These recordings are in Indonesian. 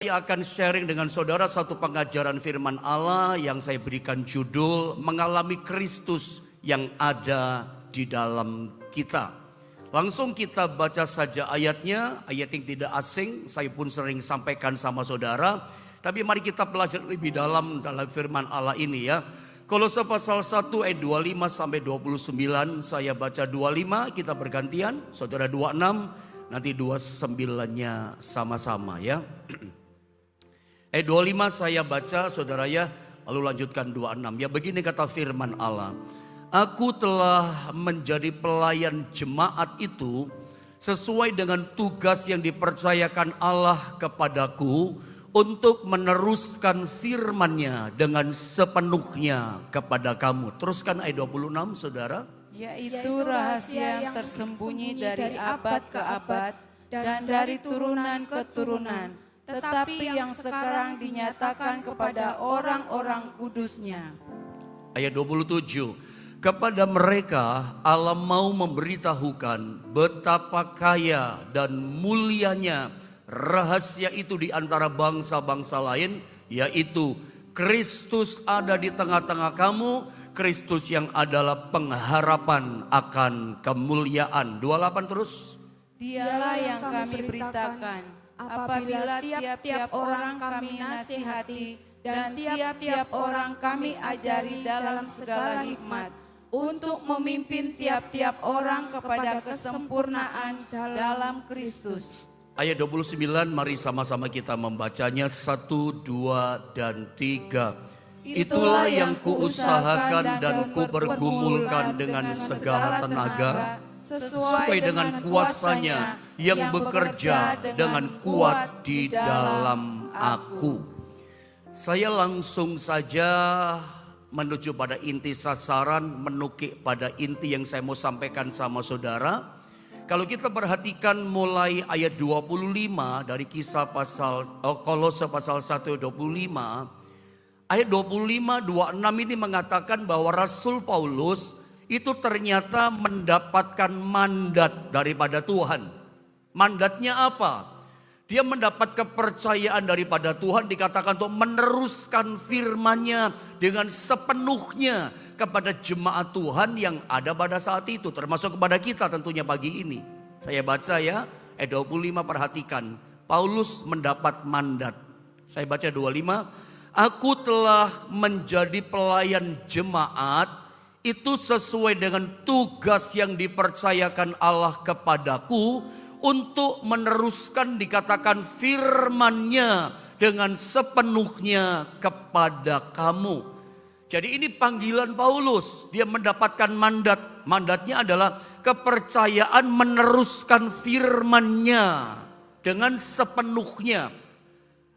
Saya akan sharing dengan saudara satu pengajaran firman Allah yang saya berikan judul Mengalami Kristus yang ada di dalam kita. Langsung kita baca saja ayatnya, ayat yang tidak asing, saya pun sering sampaikan sama saudara. Tapi mari kita belajar lebih dalam firman Allah ini ya. Kolose pasal 1 ayat 25 sampai 29, saya baca 25, kita bergantian, saudara 26, nanti 29-nya sama-sama ya. Ayat 25 saya baca saudara ya, lalu lanjutkan 26. Ya begini kata firman Allah. Aku telah menjadi pelayan jemaat itu sesuai dengan tugas yang dipercayakan Allah kepadaku untuk meneruskan firman-Nya dengan sepenuhnya kepada kamu. Teruskan ayat 26 saudara. Yaitu rahasia yang tersembunyi dari abad ke abad dan dari turunan ke turunan, tetapi yang sekarang dinyatakan kepada orang-orang kudus-Nya. Ayat 27. Kepada mereka Allah mau memberitahukan betapa kaya dan mulianya rahasia itu di antara bangsa-bangsa lain, yaitu Kristus ada di tengah-tengah kamu, Kristus yang adalah pengharapan akan kemuliaan. 28 terus. Dialah yang kami beritakan apabila tiap-tiap orang kami nasihati dan tiap-tiap orang kami ajari dalam segala hikmat, untuk memimpin tiap-tiap orang kepada kesempurnaan dalam Kristus. Ayat 29, mari sama-sama kita membacanya 1, 2, dan 3. Itulah yang kuusahakan dan kupergumulkan dengan segala tenaga, sesuai dengan kuasanya yang bekerja dengan kuat di dalam aku. Saya langsung saja menuju pada inti sasaran, menukik pada inti yang saya mau sampaikan sama saudara. Kalau kita perhatikan mulai ayat 25 dari kisah pasal Kolose pasal 1 ayat 25. Ayat 25, 26 ini mengatakan bahwa Rasul Paulus itu ternyata mendapatkan mandat daripada Tuhan. Mandatnya apa? Dia mendapat kepercayaan daripada Tuhan, dikatakan untuk meneruskan firman-Nya dengan sepenuhnya kepada jemaat Tuhan yang ada pada saat itu, termasuk kepada kita tentunya pagi ini. Saya baca ya, ayat 25 perhatikan. Paulus mendapat mandat. Saya baca 25. Aku telah menjadi pelayan jemaat itu sesuai dengan tugas yang dipercayakan Allah kepadaku untuk meneruskan dikatakan firman-Nya dengan sepenuhnya kepada kamu. Jadi ini panggilan Paulus. Dia mendapatkan mandat. Mandatnya adalah kepercayaan meneruskan firman-Nya dengan sepenuhnya.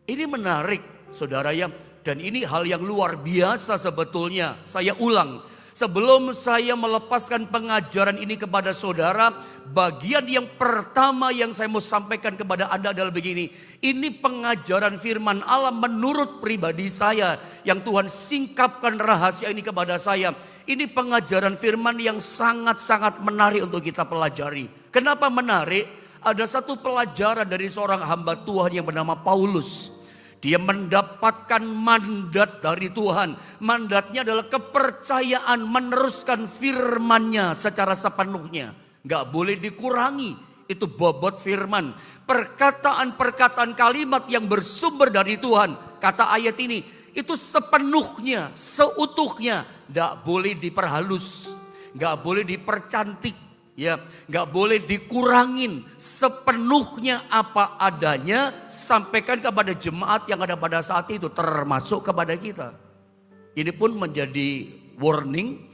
Ini menarik saudara ya. Dan ini hal yang luar biasa sebetulnya. Saya ulang. Sebelum saya melepaskan pengajaran ini kepada saudara, bagian yang pertama yang saya mau sampaikan kepada Anda adalah begini. Ini pengajaran firman Allah menurut pribadi saya, yang Tuhan singkapkan rahasia ini kepada saya. Ini pengajaran firman yang sangat-sangat menarik untuk kita pelajari. Kenapa menarik? Ada satu pelajaran dari seorang hamba Tuhan yang bernama Paulus. Dia mendapatkan mandat dari Tuhan. Mandatnya adalah kepercayaan meneruskan firman-Nya secara sepenuhnya. Gak boleh dikurangi. Itu bobot firman. Perkataan-perkataan kalimat yang bersumber dari Tuhan. Kata ayat ini, itu sepenuhnya, seutuhnya. Gak boleh diperhalus. Gak boleh dipercantik. Ya, nggak boleh dikurangin, sepenuhnya apa adanya, sampaikan kepada jemaat yang ada pada saat itu, termasuk kepada kita. Ini pun menjadi warning.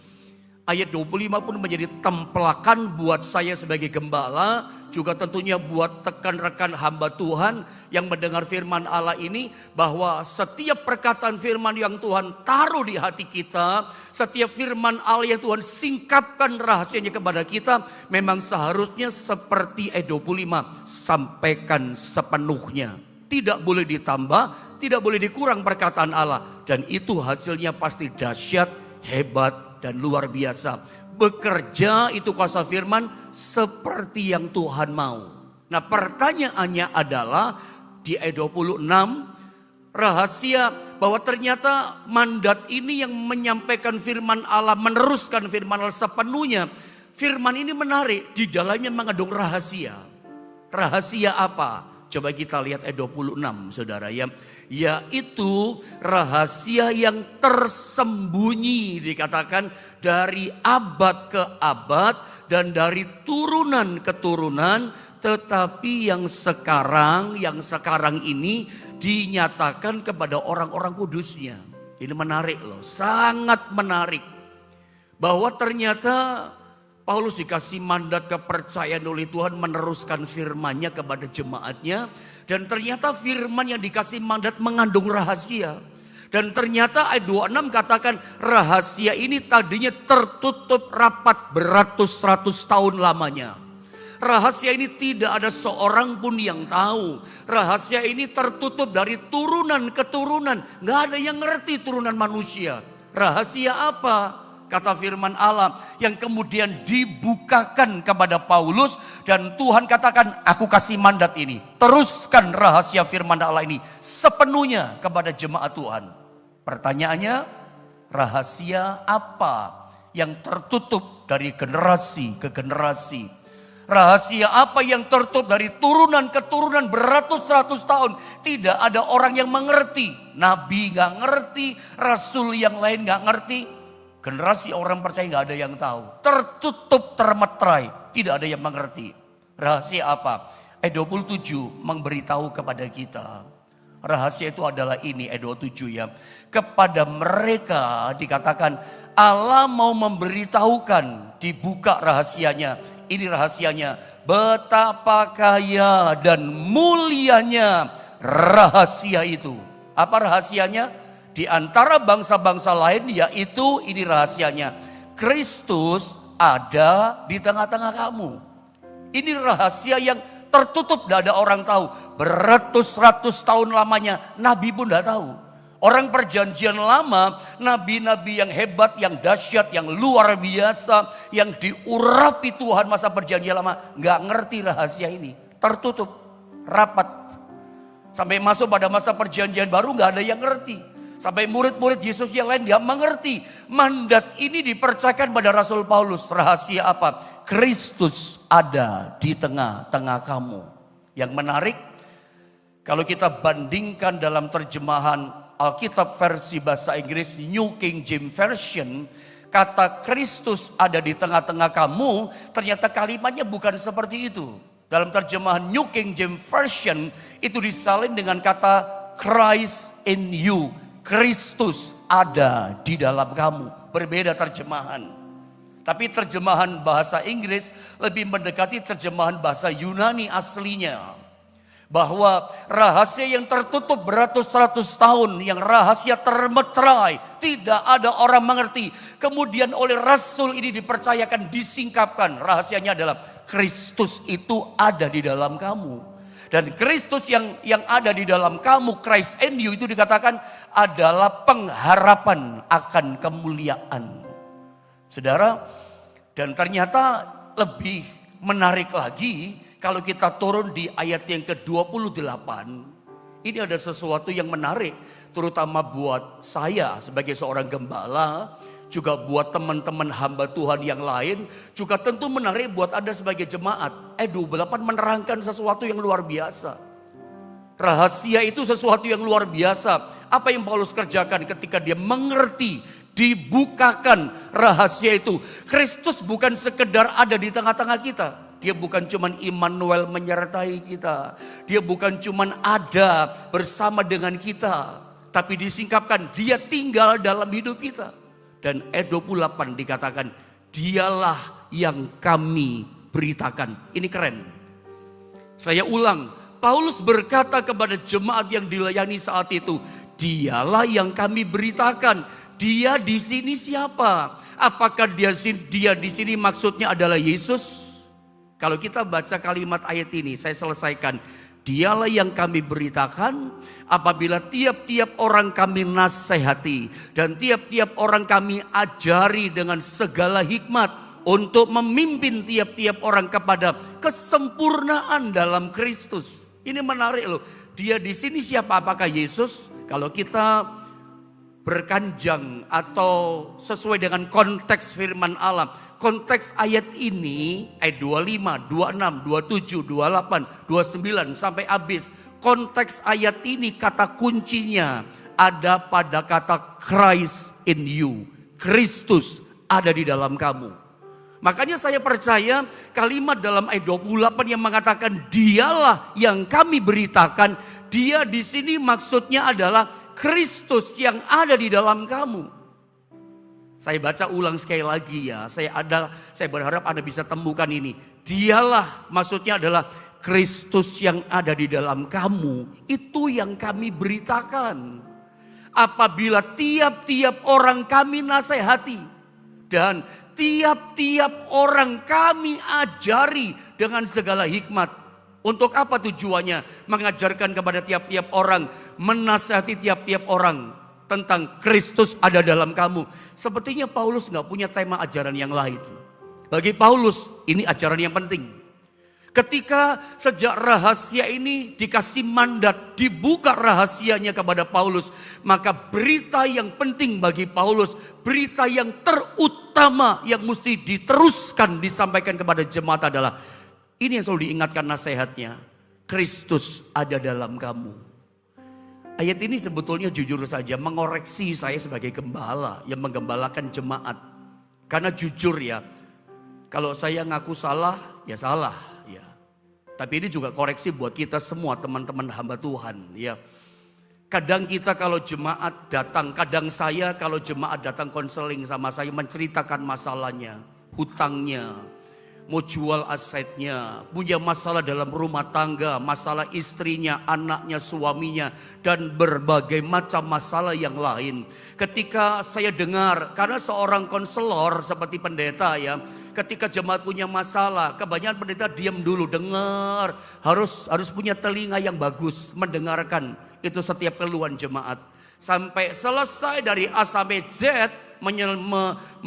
Ayat 25 pun menjadi templakan buat saya sebagai gembala, juga tentunya buat rekan-rekan hamba Tuhan yang mendengar firman Allah ini, bahwa setiap perkataan firman yang Tuhan taruh di hati kita, setiap firman Allah yang Tuhan singkapkan rahasianya kepada kita, memang seharusnya seperti ayat 25, sampaikan sepenuhnya. Tidak boleh ditambah, tidak boleh dikurang perkataan Allah. Dan itu hasilnya pasti dahsyat, hebat, dan luar biasa. Bekerja itu kuasa firman seperti yang Tuhan mau. Nah pertanyaannya adalah, di ayat 26, rahasia bahwa ternyata mandat ini yang menyampaikan firman Allah, meneruskan firman Allah sepenuhnya. Firman ini menarik, di dalamnya mengandung rahasia. Rahasia apa? Coba kita lihat ayat 26 saudara ya. Yaitu rahasia yang tersembunyi dikatakan dari abad ke abad dan dari turunan ke turunan. Tetapi yang sekarang ini dinyatakan kepada orang-orang kudusnya. Ini menarik loh, sangat menarik. Bahwa ternyata Paulus dikasih mandat kepercayaan oleh Tuhan meneruskan firman-Nya kepada jemaatnya. Dan ternyata firman yang dikasih mandat mengandung rahasia. Dan ternyata ayat 26 katakan rahasia ini tadinya tertutup rapat beratus-ratus tahun lamanya. Rahasia ini tidak ada seorang pun yang tahu. Rahasia ini tertutup dari turunan ke turunan. Gak ada yang ngerti turunan manusia. Rahasia apa? Kata firman Allah yang kemudian dibukakan kepada Paulus. Dan Tuhan katakan, aku kasih mandat ini. Teruskan rahasia firman Allah ini sepenuhnya kepada jemaat Tuhan. Pertanyaannya, rahasia apa yang tertutup dari generasi ke generasi? Rahasia apa yang tertutup dari turunan ke turunan beratus-ratus tahun. Tidak ada orang yang mengerti. Nabi gak ngerti, rasul yang lain gak ngerti. Generasi orang percaya gak ada yang tahu. Tertutup, termeterai, tidak ada yang mengerti. Rahasia apa? Ayat 27 memberitahu kepada kita. Rahasia itu adalah ini, ayat 27 ya. Kepada mereka dikatakan Allah mau memberitahukan, dibuka rahasianya. Ini rahasianya, betapa kaya dan mulianya rahasia itu. Apa rahasianya? Di antara bangsa-bangsa lain yaitu ini rahasianya. Kristus ada di tengah-tengah kamu. Ini rahasia yang tertutup, tidak ada orang tahu. Beratus-ratus tahun lamanya Nabi pun tidak tahu. Orang perjanjian lama, nabi-nabi yang hebat, yang dahsyat, yang luar biasa, yang diurapi Tuhan masa perjanjian lama, gak ngerti rahasia ini. Tertutup, rapat. Sampai masuk pada masa perjanjian baru gak ada yang ngerti. Sampai murid-murid Yesus yang lain gak mengerti. Mandat ini dipercayakan pada Rasul Paulus. Rahasia apa? Kristus ada di tengah-tengah kamu. Yang menarik, kalau kita bandingkan dalam terjemahan Alkitab versi bahasa Inggris New King James Version, kata Kristus ada di tengah-tengah kamu, ternyata kalimatnya bukan seperti itu. Dalam terjemahan New King James Version itu disalin dengan kata Christ in you. Kristus ada di dalam kamu. Berbeda terjemahan. Tapi terjemahan bahasa Inggris lebih mendekati terjemahan bahasa Yunani aslinya. Bahwa rahasia yang tertutup beratus-ratus tahun, yang rahasia termeterai, tidak ada orang mengerti. Kemudian oleh Rasul ini dipercayakan, disingkapkan. Rahasianya adalah Kristus itu ada di dalam kamu. Dan Kristus yang ada di dalam kamu, Christ in you, itu dikatakan adalah pengharapan akan kemuliaan. Saudara, dan ternyata lebih menarik lagi, kalau kita turun di ayat yang ke-28, ini ada sesuatu yang menarik. Terutama buat saya sebagai seorang gembala, juga buat teman-teman hamba Tuhan yang lain, juga tentu menarik buat Anda sebagai jemaat. 28 menerangkan sesuatu yang luar biasa. Rahasia itu sesuatu yang luar biasa. Apa yang Paulus kerjakan ketika dia mengerti, dibukakan rahasia itu. Kristus bukan sekedar ada di tengah-tengah kita. Dia bukan cuman Immanuel menyertai kita. Dia bukan cuman ada bersama dengan kita. Tapi disingkapkan, dia tinggal dalam hidup kita. Dan ayat 28 dikatakan, dialah yang kami beritakan. Ini keren. Saya ulang, Paulus berkata kepada jemaat yang dilayani saat itu, dialah yang kami beritakan. Dia di sini siapa? Apakah dia di sini maksudnya adalah Yesus? Kalau kita baca kalimat ayat ini, saya selesaikan. Dialah yang kami beritakan apabila tiap-tiap orang kami nasihati dan tiap-tiap orang kami ajari dengan segala hikmat untuk memimpin tiap-tiap orang kepada kesempurnaan dalam Kristus. Ini menarik loh. dia di sini siapa? Apakah Yesus? Kalau kita berkanjang atau sesuai dengan konteks firman Allah. Konteks ayat ini, ayat 25, 26, 27, 28, 29 sampai habis. Konteks ayat ini kata kuncinya ada pada kata Christ in you. Kristus ada di dalam kamu. Makanya saya percaya kalimat dalam ayat 28 yang mengatakan dialah yang kami beritakan. Dia di sini maksudnya adalah Kristus yang ada di dalam kamu. Saya baca ulang sekali lagi ya. Saya berharap Anda bisa temukan ini. Dialah maksudnya adalah Kristus yang ada di dalam kamu. Itu yang kami beritakan. Apabila tiap-tiap orang kami nasihati dan tiap-tiap orang kami ajari dengan segala hikmat. Untuk apa tujuannya? Mengajarkan kepada tiap-tiap orang, menasihati tiap-tiap orang tentang Kristus ada dalam kamu. Sepertinya Paulus gak punya tema ajaran yang lain. Bagi Paulus ini ajaran yang penting. Ketika sejak rahasia ini dikasih mandat, dibuka rahasianya kepada Paulus, maka berita yang penting bagi Paulus, berita yang terutama yang mesti diteruskan disampaikan kepada jemaat adalah ini yang selalu diingatkan nasihatnya, Kristus ada dalam kamu. Ayat ini sebetulnya jujur saja mengoreksi saya sebagai gembala yang menggembalakan jemaat. Karena jujur ya, kalau saya ngaku salah, ya salah. Ya. Tapi ini juga koreksi buat kita semua teman-teman hamba Tuhan. Ya. Kadang kita kalau jemaat datang, kadang saya kalau jemaat datang konseling sama saya menceritakan masalahnya, hutangnya, mau jual asetnya, punya masalah dalam rumah tangga, masalah istrinya, anaknya, suaminya, dan berbagai macam masalah yang lain. Ketika saya dengar, karena seorang konselor seperti pendeta ya, ketika jemaat punya masalah, kebanyakan pendeta diam dulu, dengar, harus punya telinga yang bagus, mendengarkan itu setiap keluhan jemaat. Sampai selesai dari A sampai Z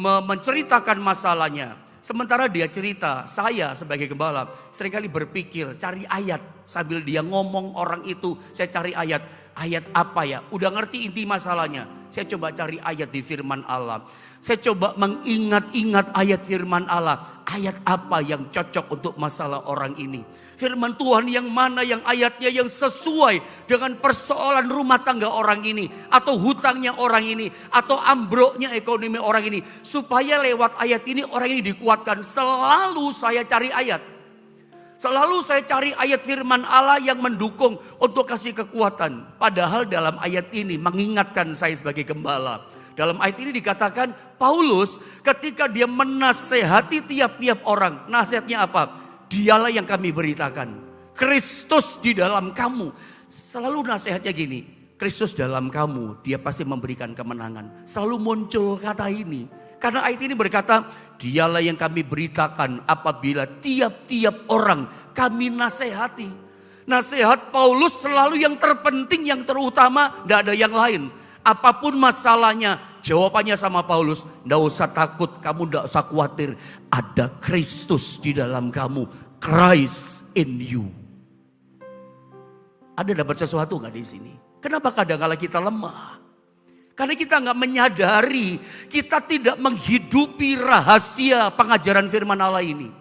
menceritakan masalahnya. Sementara dia cerita, saya sebagai gembala seringkali berpikir cari ayat. Sambil dia ngomong orang itu, saya cari ayat. Ayat apa ya? Udah ngerti inti masalahnya. Saya coba cari ayat di firman Allah. Saya coba mengingat-ingat ayat firman Allah. Ayat apa yang cocok untuk masalah orang ini. Firman Tuhan yang mana yang ayatnya yang sesuai dengan persoalan rumah tangga orang ini. Atau hutangnya orang ini. Atau ambruknya ekonomi orang ini. Supaya lewat ayat ini orang ini dikuatkan. Selalu saya cari ayat. Selalu saya cari ayat firman Allah yang mendukung untuk kasih kekuatan. Padahal dalam ayat ini mengingatkan saya sebagai gembala. Dalam ayat ini dikatakan Paulus ketika dia menasehati tiap-tiap orang. Nasihatnya apa? Dialah yang kami beritakan. Kristus di dalam kamu. Selalu nasihatnya gini. Kristus dalam kamu. Dia pasti memberikan kemenangan. Selalu muncul kata ini. Karena ayat ini berkata, dialah yang kami beritakan apabila tiap-tiap orang kami nasihati. Nasihat Paulus selalu yang terpenting, yang terutama, tidak ada yang lain. Apapun masalahnya, jawabannya sama Paulus, tidak usah takut, kamu tidak usah khawatir. Ada Kristus di dalam kamu, Christ in you. Ada dapat sesuatu nggak di sini? Kenapa kadang-kala kita lemah? Karena kita nggak menyadari, kita tidak menghidupi rahasia pengajaran firman Allah ini.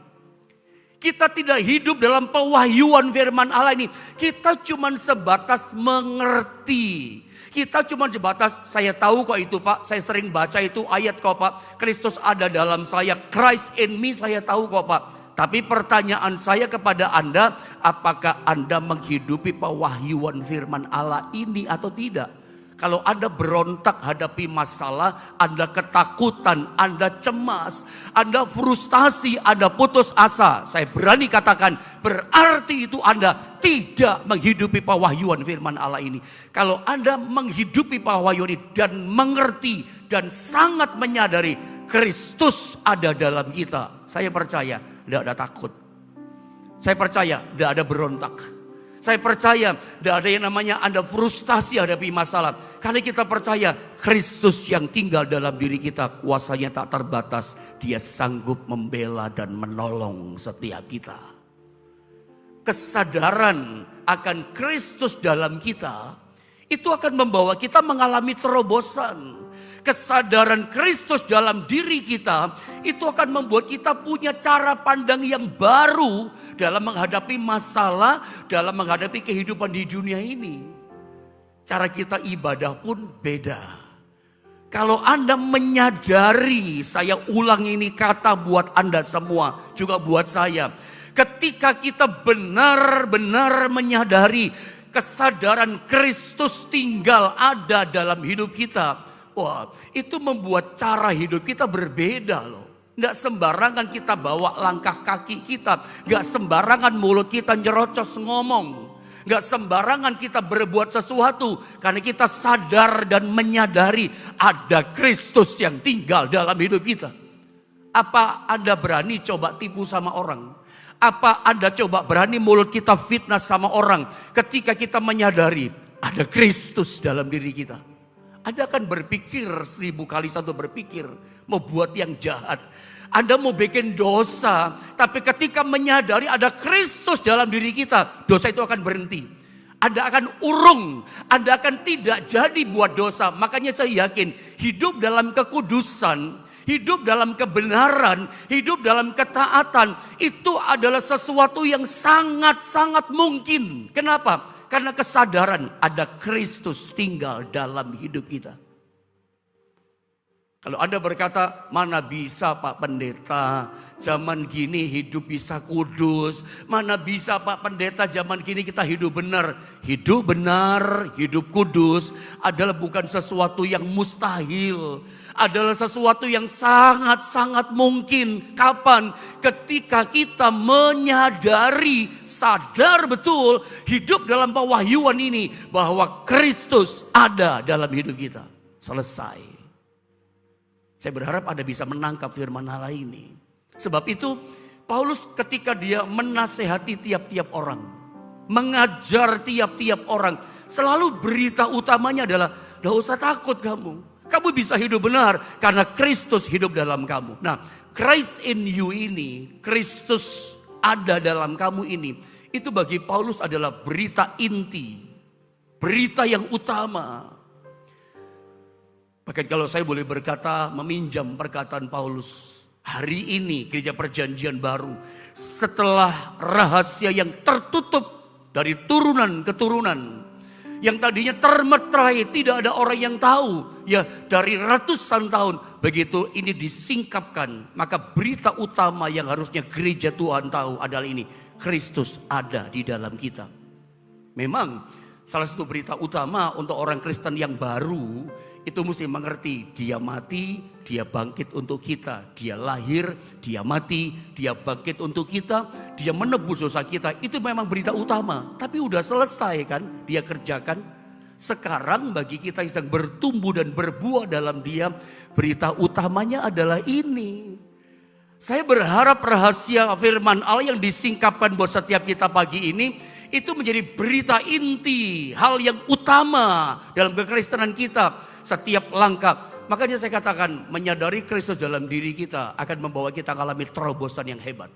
Kita tidak hidup dalam pewahyuan firman Allah ini. Kita cuma sebatas mengerti. Kita cuma sebatas, saya tahu kok itu Pak, saya sering baca itu ayat kok Pak. Kristus ada dalam saya, Christ in me saya tahu kok Pak. Tapi pertanyaan saya kepada Anda, apakah Anda menghidupi pewahyuan firman Allah ini atau tidak? Kalau Anda berontak hadapi masalah, Anda ketakutan, Anda cemas, Anda frustasi, Anda putus asa. Saya berani katakan, berarti itu Anda tidak menghidupi pewahyuan firman Allah ini. Kalau Anda menghidupi pewahyuan ini dan mengerti dan sangat menyadari Kristus ada dalam kita, saya percaya tidak ada takut. Saya percaya tidak ada berontak. Saya percaya tidak ada yang namanya Anda frustasi hadapi masalah. Karena kita percaya Kristus yang tinggal dalam diri kita kuasanya tak terbatas. Dia sanggup membela dan menolong setiap kita. kesadaran akan Kristus dalam kita, itu akan membawa kita mengalami terobosan. Kesadaran Kristus dalam diri kita itu akan membuat kita punya cara pandang yang baru dalam menghadapi masalah, dalam menghadapi kehidupan di dunia ini. Cara kita ibadah pun beda. Kalau Anda menyadari, saya ulang ini kata buat Anda semua, juga buat saya. Ketika kita benar-benar menyadari kesadaran Kristus tinggal ada dalam hidup kita, wah, itu membuat cara hidup kita berbeda loh. Nggak sembarangan kita bawa langkah kaki kita. Nggak sembarangan mulut kita nyerocos ngomong. Nggak sembarangan kita berbuat sesuatu. Karena kita sadar dan menyadari ada Kristus yang tinggal dalam hidup kita. Apa Anda berani coba tipu sama orang? Apa Anda coba berani mulut kita fitnah sama orang ketika kita menyadari ada Kristus dalam diri kita? Anda akan berpikir 1000 kali satu berpikir mau buat yang jahat. Anda mau bikin dosa, tapi ketika menyadari ada Kristus dalam diri kita, dosa itu akan berhenti. Anda akan urung, Anda akan tidak jadi buat dosa. Makanya saya yakin hidup dalam kekudusan, hidup dalam kebenaran, hidup dalam ketaatan, itu adalah sesuatu yang sangat-sangat mungkin. Kenapa? Karena kesadaran ada Kristus tinggal dalam hidup kita. Kalau Anda berkata, mana bisa Pak Pendeta, zaman gini hidup bisa kudus. Mana bisa Pak Pendeta, zaman gini kita hidup benar. Hidup benar, hidup kudus adalah bukan sesuatu yang mustahil. Adalah sesuatu yang sangat-sangat mungkin. Kapan? Ketika kita menyadari, sadar betul hidup dalam pewahyuan ini bahwa Kristus ada dalam hidup kita. Selesai. Saya berharap Anda bisa menangkap firman Allah ini. Sebab itu Paulus ketika dia menasehati tiap-tiap orang, mengajar tiap-tiap orang, selalu berita utamanya adalah, "Gak usah takut kamu. Kamu bisa hidup benar karena Kristus hidup dalam kamu." Nah, Christ in you ini, Kristus ada dalam kamu ini, itu bagi Paulus adalah berita inti, berita yang utama. Bahkan kalau saya boleh berkata, meminjam perkataan Paulus, hari ini gereja perjanjian baru, setelah rahasia yang tertutup dari turunan ke turunan, yang tadinya termeterai, tidak ada orang yang tahu, ya dari ratusan tahun, begitu ini disingkapkan, maka berita utama yang harusnya gereja Tuhan tahu adalah ini, Kristus ada di dalam kita. Memang salah satu berita utama untuk orang Kristen yang baru, itu mesti mengerti dia mati, dia bangkit untuk kita. Dia lahir, dia mati, dia bangkit untuk kita. Dia menebus dosa kita. Itu memang berita utama. Tapi udah selesai kan dia kerjakan. Sekarang bagi kita yang sedang bertumbuh dan berbuah dalam dia, berita utamanya adalah ini. Saya berharap rahasia firman Allah yang disingkapkan buat setiap kita pagi ini, itu menjadi berita inti, hal yang utama dalam kekristenan kita. Setiap langkah, makanya saya katakan menyadari Kristus dalam diri kita akan membawa kita mengalami terobosan yang hebat.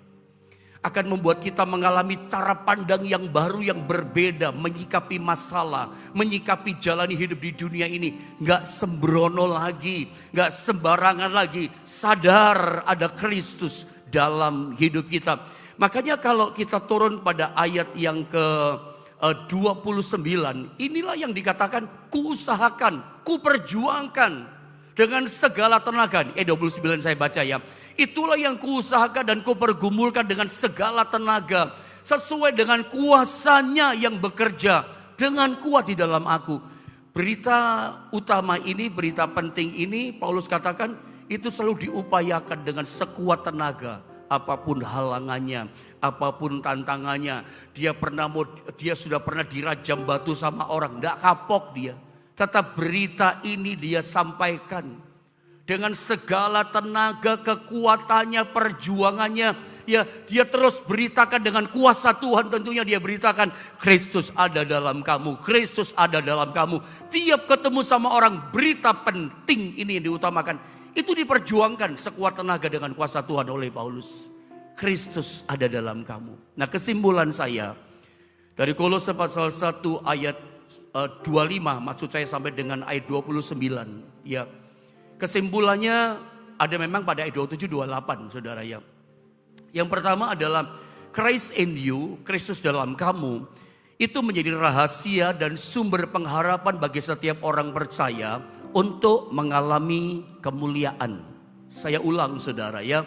Akan membuat kita mengalami cara pandang yang baru yang berbeda, menyikapi masalah, menyikapi jalani hidup di dunia ini. Gak sembrono lagi, gak sembarangan lagi, sadar ada Kristus dalam hidup kita. Makanya kalau kita turun pada ayat yang ke 29, inilah yang dikatakan kuusahakan, kuperjuangkan dengan segala tenaga. 29 saya baca ya. Itulah yang kuusahakan dan kupergumulkan dengan segala tenaga, sesuai dengan kuasanya yang bekerja dengan kuat di dalam aku. Berita utama ini, berita penting ini, Paulus katakan itu selalu diupayakan dengan sekuat tenaga. Apapun halangannya, apapun tantangannya, dia sudah pernah dirajam batu sama orang, tidak kapok dia. Tetap berita ini dia sampaikan dengan segala tenaga, kekuatannya, perjuangannya. Ya, dia terus beritakan dengan kuasa Tuhan, tentunya dia beritakan Kristus ada dalam kamu, Kristus ada dalam kamu. Tiap ketemu sama orang, berita penting ini yang diutamakan. Itu diperjuangkan sekuat tenaga dengan kuasa Tuhan oleh Paulus. Kristus ada dalam kamu. Nah, kesimpulan saya, Dari Kolose pasal 1 ayat 25, maksud saya sampai dengan ayat 29. Ya, kesimpulannya ada memang pada ayat 27, 28 saudara ya. Yang pertama adalah Christ in you, Kristus dalam kamu, itu menjadi rahasia dan sumber pengharapan bagi setiap orang percaya untuk mengalami kemuliaan. Saya ulang saudara ya.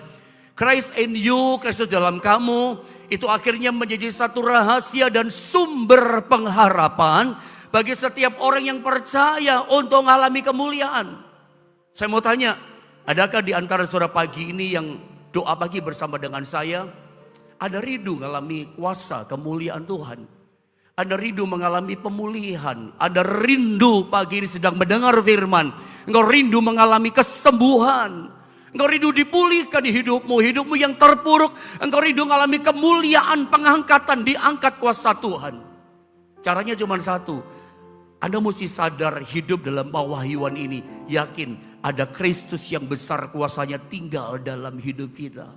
Christ in you, Kristus dalam kamu, itu akhirnya menjadi satu rahasia dan sumber pengharapan bagi setiap orang yang percaya untuk mengalami kemuliaan. Saya mau tanya, adakah di antara saudara pagi ini yang doa pagi bersama dengan saya, ada rindu mengalami kuasa kemuliaan Tuhan? Ada rindu mengalami pemulihan, ada rindu pagi ini sedang mendengar firman, engkau rindu mengalami kesembuhan, engkau rindu dipulihkan di hidupmu yang terpuruk, engkau rindu mengalami kemuliaan, pengangkatan, diangkat kuasa Tuhan. Caranya cuma satu, Anda mesti sadar hidup dalam pewahyuan ini, yakin ada Kristus yang besar kuasanya tinggal dalam hidup kita.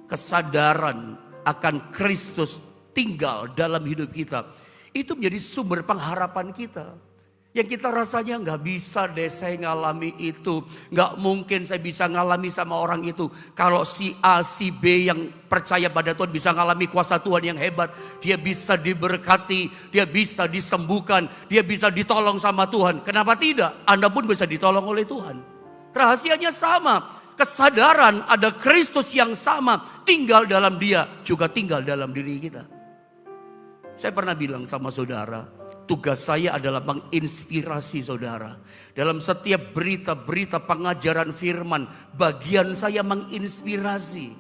Kesadaran akan Kristus tinggal dalam hidup kita, itu menjadi sumber pengharapan kita. Yang kita rasanya nggak bisa deh saya ngalami itu, nggak mungkin saya bisa ngalami sama orang itu. Kalau si A, si B yang percaya pada Tuhan bisa ngalami kuasa Tuhan yang hebat, dia bisa diberkati, dia bisa disembuhkan, dia bisa ditolong sama Tuhan. Kenapa tidak? Anda pun bisa ditolong oleh Tuhan. Rahasianya sama. Kesadaran ada Kristus yang sama tinggal dalam dia, juga tinggal dalam diri kita. Saya pernah bilang sama saudara, tugas saya adalah menginspirasi saudara. Dalam setiap berita-berita pengajaran firman, bagian saya menginspirasi.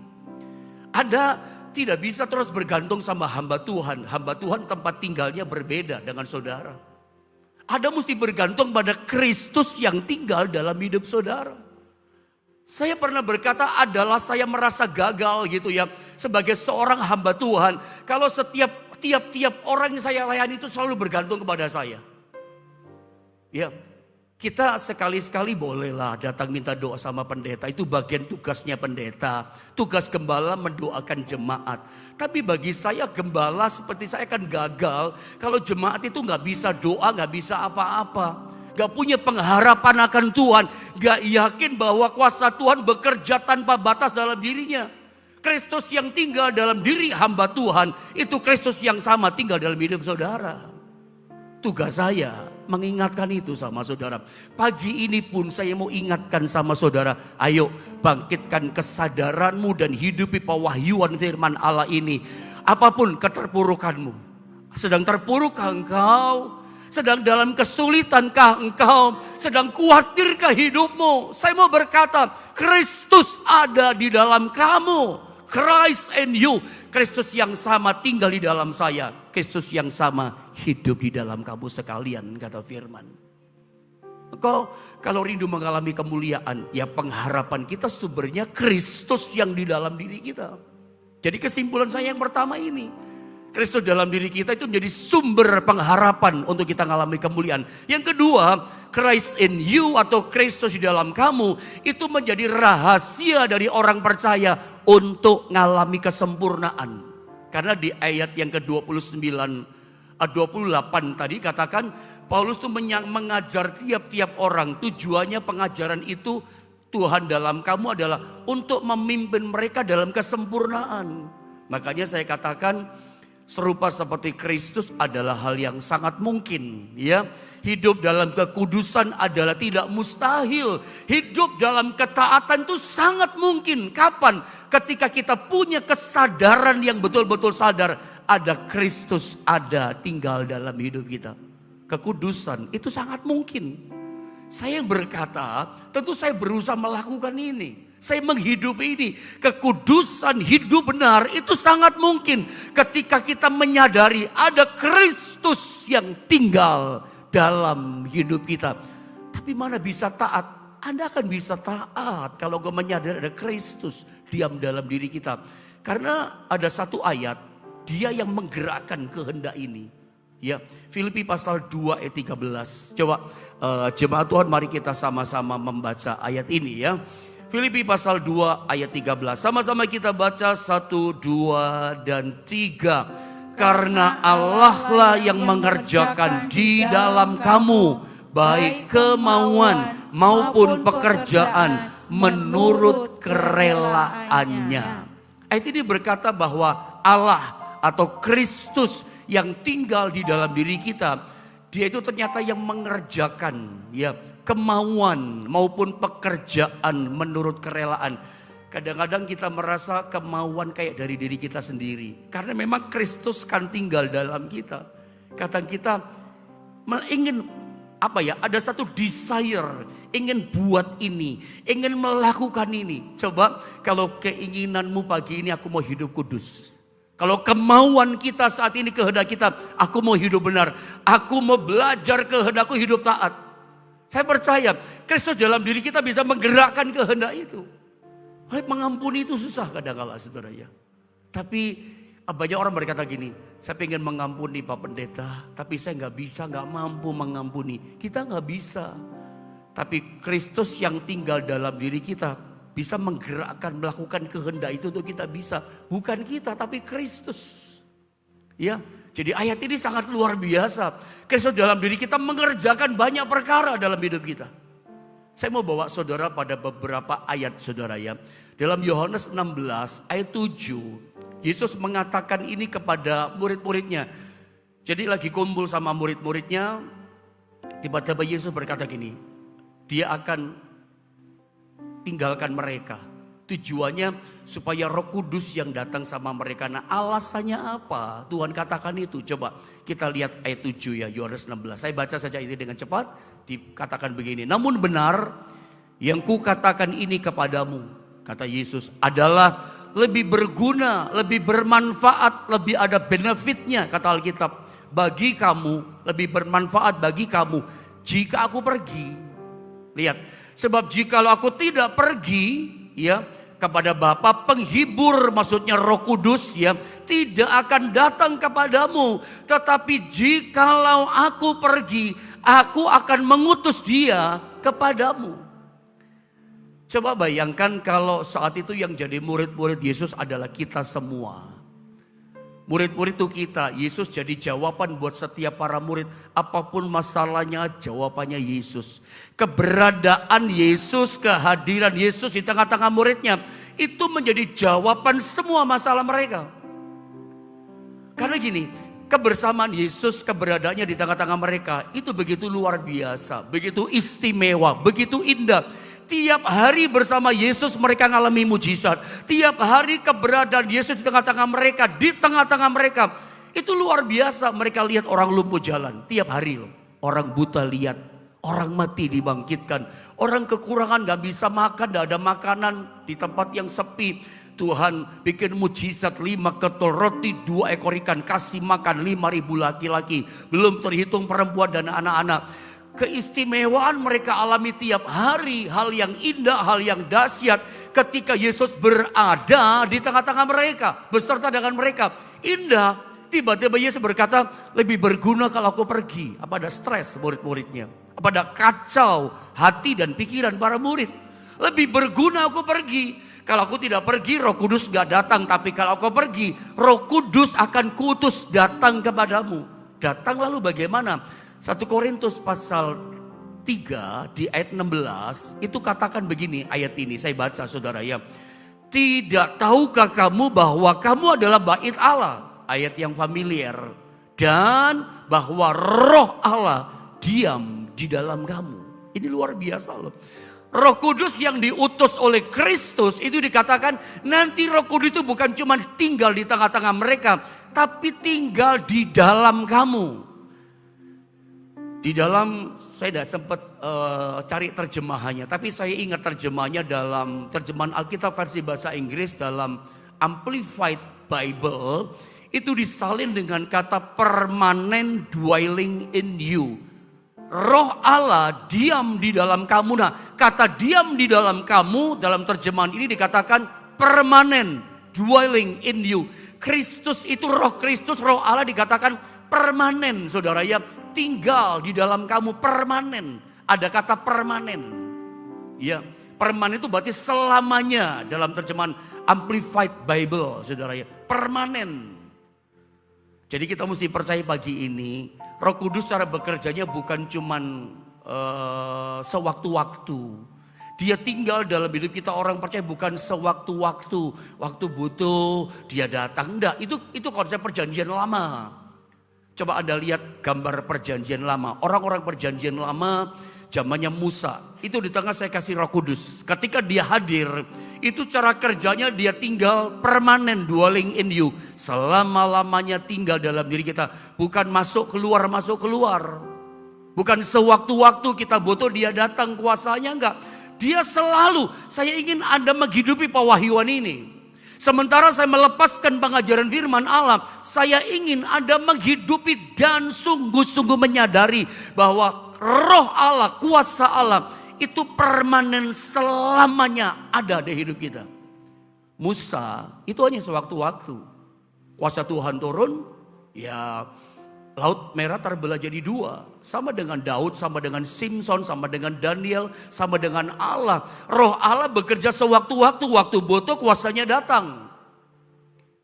Anda tidak bisa terus bergantung sama hamba Tuhan. Hamba Tuhan tempat tinggalnya berbeda dengan saudara. Anda mesti bergantung pada Kristus yang tinggal dalam hidup saudara. Saya pernah berkata adalah saya merasa gagal gitu ya. Sebagai seorang hamba Tuhan. Kalau tiap-tiap orang yang saya layani itu selalu bergantung kepada saya. Ya, kita sekali-sekali bolehlah datang minta doa sama pendeta. Itu bagian tugasnya pendeta. Tugas gembala mendoakan jemaat. Tapi bagi saya gembala seperti saya kan gagal. Kalau jemaat itu gak bisa doa, gak bisa apa-apa. Gak punya pengharapan akan Tuhan. Gak yakin bahwa kuasa Tuhan bekerja tanpa batas dalam dirinya. Kristus yang tinggal dalam diri hamba Tuhan, itu Kristus yang sama tinggal dalam hidup saudara. Tugas saya mengingatkan itu sama saudara. Pagi ini pun saya mau ingatkan sama saudara. Ayo bangkitkan kesadaranmu dan hidupi pewahyuan firman Allah ini. Apapun keterpurukanmu. Sedang terpurukkah engkau? Sedang dalam kesulitankah engkau? Sedang khawatirkah hidupmu? Saya mau berkata, Kristus ada di dalam kamu. Christ in you. Kristus yang sama tinggal di dalam saya. Kristus yang sama hidup di dalam kamu sekalian, kata firman. Engkau kalau rindu mengalami kemuliaan, ya pengharapan kita sumbernya Kristus yang di dalam diri kita. Jadi kesimpulan saya yang pertama ini. Kristus dalam diri kita itu menjadi sumber pengharapan untuk kita mengalami kemuliaan. Yang kedua, Christ in you atau Kristus di dalam kamu itu menjadi rahasia dari orang percaya untuk mengalami kesempurnaan. Karena di ayat yang ke-29, 28 tadi katakan Paulus itu mengajar tiap-tiap orang. Tujuannya pengajaran itu Tuhan dalam kamu adalah untuk memimpin mereka dalam kesempurnaan. Makanya saya katakan serupa seperti Kristus adalah hal yang sangat mungkin, ya. Hidup dalam kekudusan adalah tidak mustahil. Hidup dalam ketaatan itu sangat mungkin. Kapan? Ketika kita punya kesadaran yang betul-betul sadar ada Kristus ada tinggal dalam hidup kita. Kekudusan itu sangat mungkin. Saya yang berkata, tentu saya berusaha melakukan ini. Saya menghidupi ini. Kekudusan hidup benar itu sangat mungkin ketika kita menyadari ada Kristus yang tinggal dalam hidup kita. Tapi mana bisa taat? Anda akan bisa taat kalau kau menyadari ada Kristus diam dalam diri kita. Karena ada satu ayat, dia yang menggerakkan kehendak ini. Ya, Filipi pasal 2 ayat 13. Coba jemaat Tuhan, mari kita sama-sama membaca ayat ini ya. Filipi pasal 2 ayat 13. Sama-sama kita baca 1, 2, dan 3. Karena Allah lah yang mengerjakan di dalam kamu baik kemauan maupun pekerjaan menurut kerelaannya. Ayat ini berkata bahwa Allah atau Kristus yang tinggal di dalam diri kita, Dia itu ternyata yang mengerjakan ya kemauan maupun pekerjaan menurut kerelaan. Kadang-kadang kita merasa kemauan kayak dari diri kita sendiri. Karena memang Kristus kan tinggal dalam kita. Kadang kita ingin ada satu desire, ingin buat ini, ingin melakukan ini. Coba kalau keinginanmu pagi ini aku mau hidup kudus. Kalau kemauan kita saat ini kehendak kita, aku mau hidup benar. Aku mau belajar kehendakku hidup taat. Saya percaya Kristus dalam diri kita bisa menggerakkan kehendak itu. Mengampuni itu susah kadang-kala saudara ya. Tapi banyak orang berkata gini, saya pengen mengampuni Pak Pendeta, tapi saya nggak bisa, nggak mampu mengampuni. Kita nggak bisa. Tapi Kristus yang tinggal dalam diri kita bisa menggerakkan, melakukan kehendak itu untuk kita bisa. Bukan kita, tapi Kristus. Ya, jadi ayat ini sangat luar biasa. Kristus dalam diri kita mengerjakan banyak perkara dalam hidup kita. Saya mau bawa saudara pada beberapa ayat saudara ya. Dalam Yohanes 16 ayat 7, Yesus mengatakan ini kepada murid-muridnya. Jadi lagi kumpul sama murid-muridnya, tiba-tiba Yesus berkata gini, Dia akan tinggalkan mereka. Tujuannya supaya Roh Kudus yang datang sama mereka. Nah, alasannya apa? Tuhan katakan itu. Coba kita lihat ayat 7 ya, Yohanes 16. Saya baca saja ini dengan cepat. Dikatakan begini, namun benar yang kukatakan ini kepadamu, kata Yesus, adalah lebih berguna, lebih bermanfaat, lebih ada benefitnya, kata Alkitab, bagi kamu, lebih bermanfaat bagi kamu jika aku pergi. Lihat, sebab jikalau aku tidak pergi ya kepada Bapa, penghibur maksudnya Roh Kudus ya tidak akan datang kepadamu, tetapi jikalau aku pergi, aku akan mengutus Dia kepadamu. Coba bayangkan kalau saat itu yang jadi murid-murid Yesus adalah kita semua. Murid-murid itu kita, Yesus jadi jawaban buat setiap para murid. Apapun masalahnya, jawabannya Yesus. Keberadaan Yesus, kehadiran Yesus di tengah-tengah muridnya, itu menjadi jawaban semua masalah mereka. Karena gini, kebersamaan Yesus, keberadaannya di tengah-tengah mereka, itu begitu luar biasa, begitu istimewa, begitu indah. Tiap hari bersama Yesus mereka mengalami mujizat. Tiap hari keberadaan Yesus di tengah-tengah mereka, itu luar biasa. Mereka lihat orang lumpuh jalan tiap hari loh. Orang buta lihat, orang mati dibangkitkan, orang kekurangan gak bisa makan, gak ada makanan di tempat yang sepi. Tuhan bikin mujizat, 5 ketol roti, 2 ekor ikan, kasih makan 5.000 laki-laki. Belum terhitung perempuan dan anak-anak. Keistimewaan mereka alami tiap hari, hal yang indah, hal yang dahsyat ketika Yesus berada di tengah-tengah mereka, beserta dengan mereka. Indah, tiba-tiba Yesus berkata, lebih berguna kalau aku pergi. Apa ada stres murid-muridnya? Apa ada kacau hati dan pikiran para murid? Lebih berguna aku pergi. Kalau aku tidak pergi, Roh Kudus gak datang. Tapi kalau aku pergi, Roh Kudus akan kutus datang kepadamu. Datang lalu bagaimana? 1 Korintus pasal 3 di ayat 16 itu katakan begini, ayat ini saya baca saudara ya. Tidak tahukah kamu bahwa kamu adalah bait Allah? Ayat yang familiar. Dan bahwa Roh Allah diam di dalam kamu. Ini luar biasa loh. Roh Kudus yang diutus oleh Kristus itu dikatakan nanti Roh Kudus itu bukan cuma tinggal di tengah-tengah mereka, tapi tinggal di dalam kamu. Di dalam, saya tidak sempat cari terjemahannya, tapi saya ingat terjemahannya dalam terjemahan Alkitab versi bahasa Inggris dalam Amplified Bible, itu disalin dengan kata permanent dwelling in you. Roh Allah diam di dalam kamu. Nah, kata diam di dalam kamu dalam terjemahan ini dikatakan permanent dwelling in you. Kristus itu Roh Kristus, Roh Allah dikatakan permanen saudara ya. Tinggal di dalam kamu, permanen. Ada kata permanen. Ya, permanen itu berarti selamanya dalam terjemahan Amplified Bible, saudara ya. Permanen. Jadi kita mesti percaya pagi ini, Roh Kudus cara bekerjanya bukan cuman sewaktu-waktu. Dia tinggal dalam hidup kita, orang percaya bukan sewaktu-waktu. Waktu butuh dia datang. Enggak, itu konsep perjanjian lama. Coba Anda lihat gambar perjanjian lama. Orang-orang perjanjian lama zamannya Musa. Itu di tengah saya kasih Roh Kudus. Ketika dia hadir, itu cara kerjanya dia tinggal permanen, dwelling in you. Selama-lamanya tinggal dalam diri kita. Bukan masuk keluar, masuk keluar. Bukan sewaktu-waktu kita butuh dia datang, kuasanya enggak. Dia selalu, saya ingin Anda menghidupi pewahyuan ini. Sementara saya melepaskan pengajaran firman Allah, saya ingin Anda menghidupi dan sungguh-sungguh menyadari bahwa roh Allah, kuasa Allah itu permanen selamanya ada di hidup kita. Musa itu hanya sewaktu-waktu. Kuasa Tuhan turun, ya Laut Merah terbelah jadi dua. Sama dengan Daud, sama dengan Simpson, sama dengan Daniel, sama dengan Allah. Roh Allah bekerja sewaktu-waktu, waktu butuh kuasanya datang.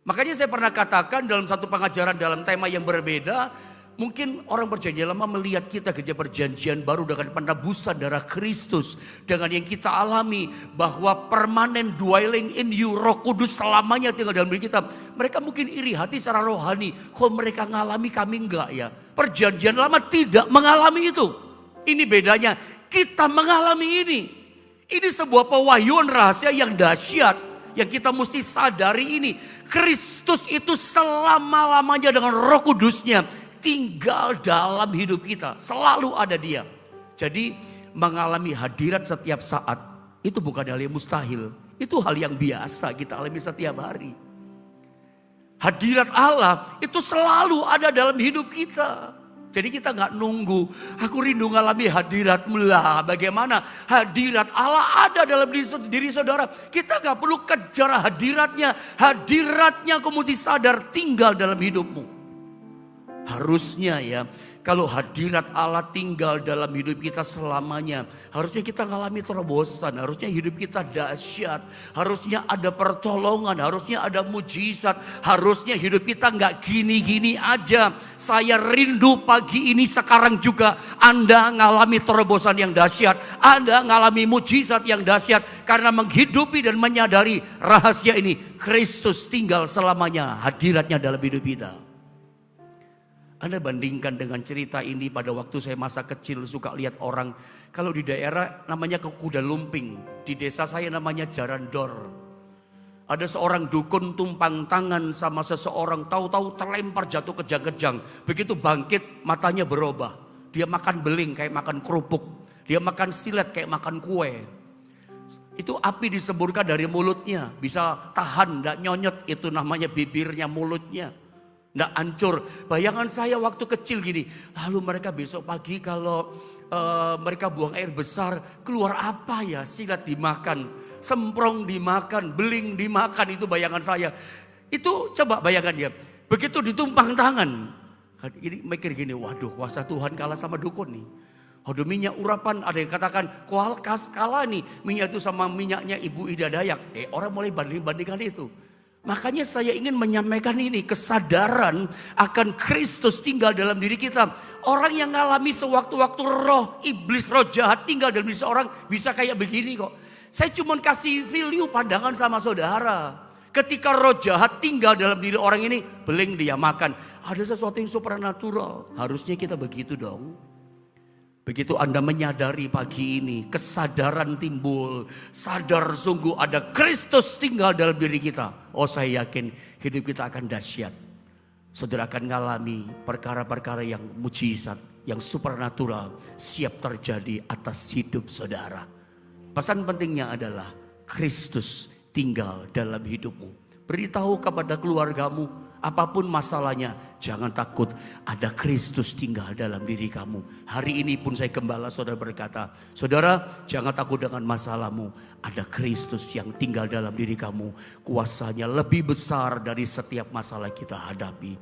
Makanya saya pernah katakan dalam satu pengajaran dalam tema yang berbeda, mungkin orang perjanjian lama melihat kita gereja perjanjian baru dengan penebusan darah Kristus. Dengan yang kita alami bahwa permanen dwelling in you, Roh Kudus selamanya tinggal dalam diri kita. Mereka mungkin iri hati secara rohani. Kok mereka ngalami, kami enggak ya? Perjanjian lama tidak mengalami itu. Ini bedanya, kita mengalami ini. Ini sebuah pewahyuan rahasia yang dahsyat. Yang kita mesti sadari ini. Kristus itu selama-lamanya dengan Roh Kudusnya tinggal dalam hidup kita. Selalu ada dia. Jadi mengalami hadirat setiap saat itu bukan hal yang mustahil. Itu hal yang biasa kita alami setiap hari. Hadirat Allah itu selalu ada dalam hidup kita. Jadi kita gak nunggu, aku rindu ngalami hadiratmu lah. Bagaimana hadirat Allah ada dalam diri saudara. Kita gak perlu kejar hadiratnya. Hadiratnya kamu mesti sadar tinggal dalam hidupmu. Harusnya ya, kalau hadirat Allah tinggal dalam hidup kita selamanya, harusnya kita mengalami terobosan, harusnya hidup kita dahsyat, harusnya ada pertolongan, harusnya ada mujizat, harusnya hidup kita nggak gini-gini aja. Saya rindu pagi ini sekarang juga Anda mengalami terobosan yang dahsyat, Anda mengalami mujizat yang dahsyat karena menghidupi dan menyadari rahasia ini. Kristus tinggal selamanya, hadiratnya dalam hidup kita. Anda bandingkan dengan cerita ini pada waktu saya masa kecil suka lihat orang. Kalau di daerah namanya kuda lumping. Di desa saya namanya jarandor. Ada seorang dukun tumpang tangan sama seseorang. Tahu-tahu terlempar jatuh kejang-kejang. Begitu bangkit matanya berubah. Dia makan beling kayak makan kerupuk. Dia makan silet kayak makan kue. Itu api disemburkan dari mulutnya. Bisa tahan, tidak nyonyot. Itu namanya bibirnya, mulutnya. Nggak hancur. Bayangan saya waktu kecil gini. Lalu mereka besok pagi kalau mereka buang air besar. Keluar apa ya? Silat dimakan. Semprong dimakan. Beling dimakan. Itu bayangan saya. Itu coba bayangan dia. Begitu ditumpang tangan. Ini mikir gini. Waduh, kuasa Tuhan kalah sama dukun nih. Waduh, minyak urapan. Ada yang katakan kalah nih. Minyak itu sama minyaknya Ibu Ida Dayak. Orang mulai banding-bandingkan itu. Makanya saya ingin menyampaikan ini, kesadaran akan Kristus tinggal dalam diri kita. Orang yang mengalami sewaktu-waktu roh iblis, roh jahat tinggal dalam diri seorang bisa kayak begini kok. Saya cuma kasih value pandangan sama saudara. Ketika roh jahat tinggal dalam diri orang ini, beling dia makan. Ada sesuatu yang supernatural. Harusnya kita begitu dong. Begitu Anda menyadari pagi ini, kesadaran timbul. Sadar sungguh ada Kristus tinggal dalam diri kita. Oh, saya yakin hidup kita akan dahsyat. Saudara akan mengalami perkara-perkara yang mujizat, yang supernatural siap terjadi atas hidup saudara. Pesan pentingnya adalah Kristus tinggal dalam hidupmu. Beritahu kepada keluargamu, apapun masalahnya, jangan takut, ada Kristus tinggal dalam diri kamu. Hari ini pun saya gembala saudara berkata, saudara jangan takut dengan masalahmu, ada Kristus yang tinggal dalam diri kamu. Kuasanya lebih besar dari setiap masalah kita hadapi.